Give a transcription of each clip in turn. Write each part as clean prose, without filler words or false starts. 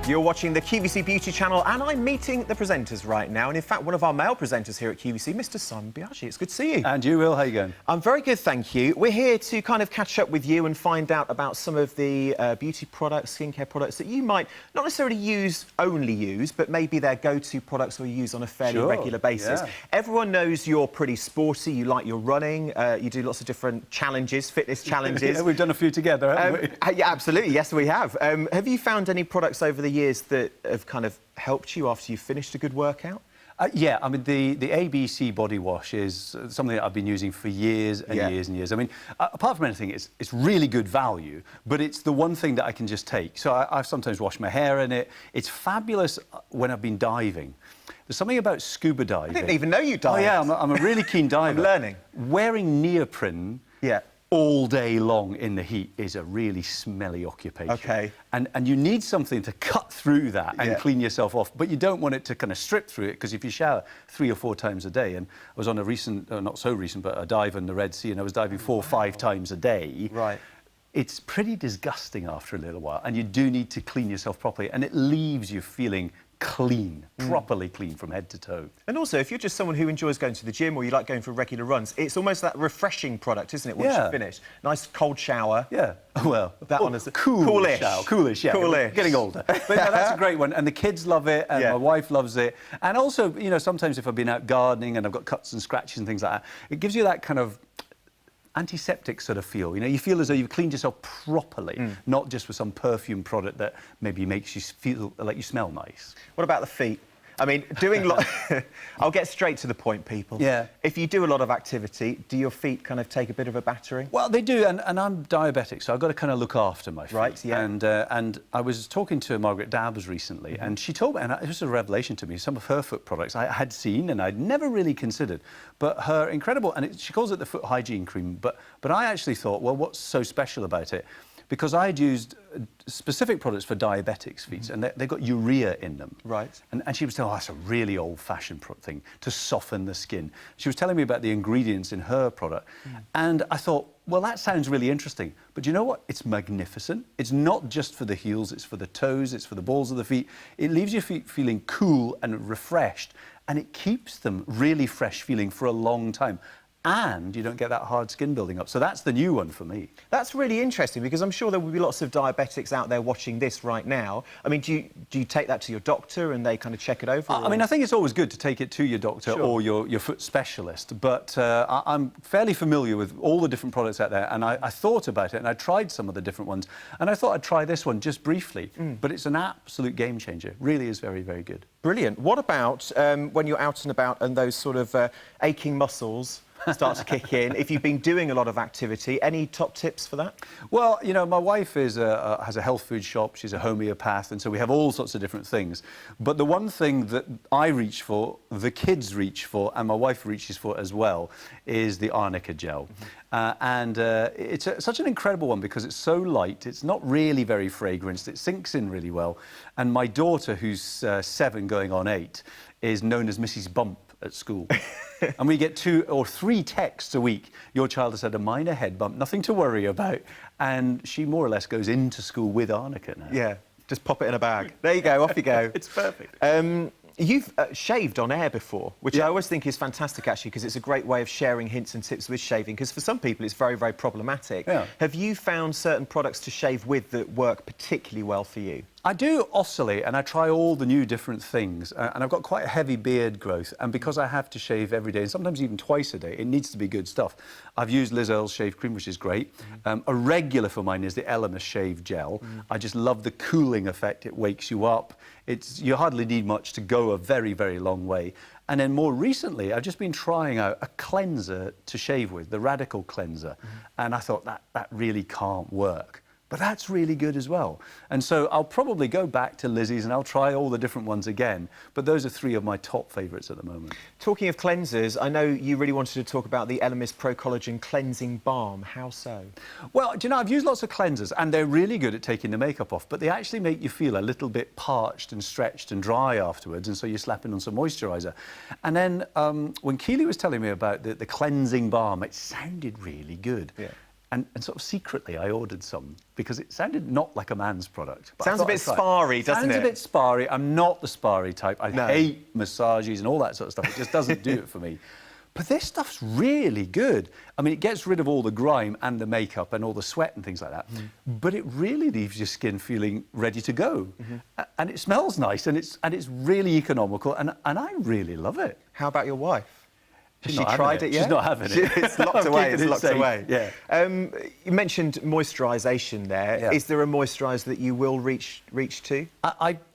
You're watching the QVC Beauty channel, and I'm meeting the presenters right now. And in fact, one of our male presenters here at QVC, Mr. Simon Biagi. It's good to see you. And you, Will, how you going? I'm very good, thank you. We're here to kind of catch up with you and find out about some of the beauty products, skincare products that you might not necessarily only use, but maybe they're go-to products or you use on a fairly regular basis. Yeah. Everyone knows you're pretty sporty, you like your running, you do lots of different challenges, fitness challenges. Yeah, we've done a few together, haven't we? Yeah, absolutely, yes, we have. Have you found any products over the years that have kind of helped you after you've finished a good workout? Yeah, I mean, the ABC body wash is something that I've been using for years and years and years. I mean, apart from anything, it's really good value, but it's the one thing that I can just take. So I sometimes wash my hair in it. It's fabulous when I've been diving. There's something about scuba diving. I didn't even know you dived. Oh, yeah, I'm a really keen diver. I'm learning. Wearing neoprene all day long in the heat is a really smelly occupation. OK. And you need something to cut through that and clean yourself off, but you don't want it to kind of strip through it, because if you shower 3 or 4 times a day, and I was on a recent, not so recent, but a dive in the Red Sea, and I was diving 4 or 5 times a day. Right. It's pretty disgusting after a little while, and you do need to clean yourself properly, and it leaves you feeling clean, properly clean from head to toe. And also, if you're just someone who enjoys going to the gym or you like going for regular runs, it's almost that refreshing product, isn't it, once you finish? Nice cold shower. Yeah, well, that one is coolish shower. Coolish, yeah. Coolish. Getting older. But no, that's a great one, and the kids love it, and my wife loves it. And also, you know, sometimes if I've been out gardening and I've got cuts and scratches and things like that, it gives you that kind of antiseptic sort of feel. You know, you feel as though you've cleaned yourself properly, not just with some perfume product that maybe makes you feel like you smell nice. What about the feet? I mean, doing I'll get straight to the point, people. Yeah. If you do a lot of activity, do your feet kind of take a bit of a battering? Well, they do, and I'm diabetic, so I've got to kind of look after my feet. Right, yeah. And I was talking to Margaret Dabbs recently, and she told me, and it was a revelation to me, some of her foot products I had seen and I'd never really considered, but her incredible, and she calls it the foot hygiene cream, but I actually thought, well, what's so special about it? Because I'd used specific products for diabetics' feet, and they've got urea in them. Right. And she was telling, oh, that's a really old-fashioned thing to soften the skin. She was telling me about the ingredients in her product, and I thought, well, that sounds really interesting. But you know what? It's magnificent. It's not just for the heels, it's for the toes, it's for the balls of the feet. It leaves your feet feeling cool and refreshed, and it keeps them really fresh feeling for a long time. And you don't get that hard skin building up. So that's the new one for me. That's really interesting, because I'm sure there will be lots of diabetics out there watching this right now. I mean, do you take that to your doctor and they kind of check it over? I mean, I think it's always good to take it to your doctor or your foot specialist. But I'm fairly familiar with all the different products out there, and I thought about it, and I tried some of the different ones. And I thought I'd try this one just briefly. But it's an absolute game changer. Really is very, very good. Brilliant. What about when you're out and about and those sort of aching muscles start to kick in? If you've been doing a lot of activity, any top tips for that? Well, you know, my wife has a health food shop. She's a homeopath, and so we have all sorts of different things. But the one thing that I reach for, the kids reach for, and my wife reaches for as well, is the arnica gel. It's such an incredible one because it's so light. It's not really very fragranced. It sinks in really well. And my daughter, who's 7 going on 8, is known as Mrs. Bump at school. And we get 2 or 3 texts a week. Your child has had a minor head bump, nothing to worry about. And she more or less goes into school with arnica now. Yeah, just pop it in a bag. There you go, off you go. It's perfect. You've shaved on air before, which I always think is fantastic, actually, because it's a great way of sharing hints and tips with shaving, because for some people it's very, very problematic. Yeah. Have you found certain products to shave with that work particularly well for you? I do oscillate, and I try all the new different things, and I've got quite a heavy beard growth, and because I have to shave every day, and sometimes even twice a day, it needs to be good stuff. I've used Liz Earle's shave cream, which is great. A regular for mine is the Elemis shave gel. I just love the cooling effect. It wakes you up. You hardly need much to go a very, very long way. And then more recently, I've just been trying out a cleanser to shave with, the Radical Cleanser, and I thought that really can't work. But that's really good as well. And so I'll probably go back to Lizzie's and I'll try all the different ones again. But those are 3 of my top favourites at the moment. Talking of cleansers, I know you really wanted to talk about the Elemis Pro Collagen Cleansing Balm. How so? Well, do you know, I've used lots of cleansers and they're really good at taking the makeup off, but they actually make you feel a little bit parched and stretched and dry afterwards, and so you're slapping on some moisturiser. And then when Keely was telling me about the cleansing balm, it sounded really good. Yeah. And sort of secretly, I ordered some because it sounded not like a man's product. But Sounds a bit sparry, doesn't it? Sounds a bit sparry. I'm not the sparry type. I No. hate massages and all that sort of stuff. It just doesn't do it for me. But this stuff's really good. I mean, it gets rid of all the grime and the makeup and all the sweat and things like that. But it really leaves your skin feeling ready to go. And it smells nice, and it's really economical, and I really love it. How about your wife? Has She's she not having tried it yet? She's not having it. It's locked I'm away. keeping It's it locked safe. away. Yeah. You mentioned moisturisation there. Yeah. Is there a moisturiser that you will reach to?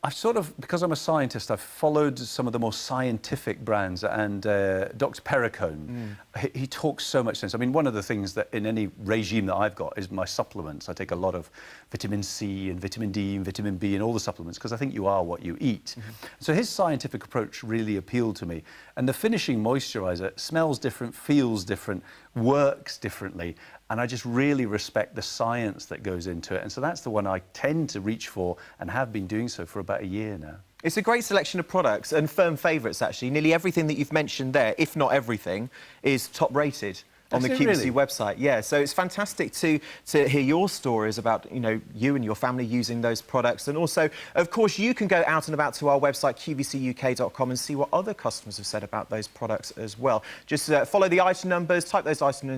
I've sort of, because I'm a scientist, I've followed some of the more scientific brands, and Dr. Perricone, he talks so much sense. I mean, one of the things that in any regime that I've got is my supplements. I take a lot of vitamin C and vitamin D and vitamin B and all the supplements because I think you are what you eat. So his scientific approach really appealed to me. And the finishing moisturiser smells different, feels different, works differently. And I just really respect the science that goes into it. And so that's the one I tend to reach for and have been doing so for about a year now. It's a great selection of products and firm favourites, actually. Nearly everything that you've mentioned there, if not everything, is top-rated on the QVC website. Yeah, so it's fantastic to hear your stories about, you and your family using those products. And also, of course, you can go out and about to our website, QVCUK.com, and see what other customers have said about those products as well. Just follow the item numbers, type those item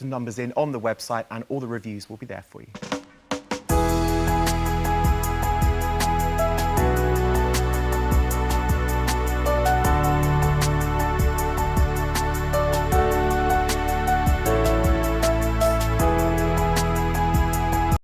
numbers in on the website, and all the reviews will be there for you.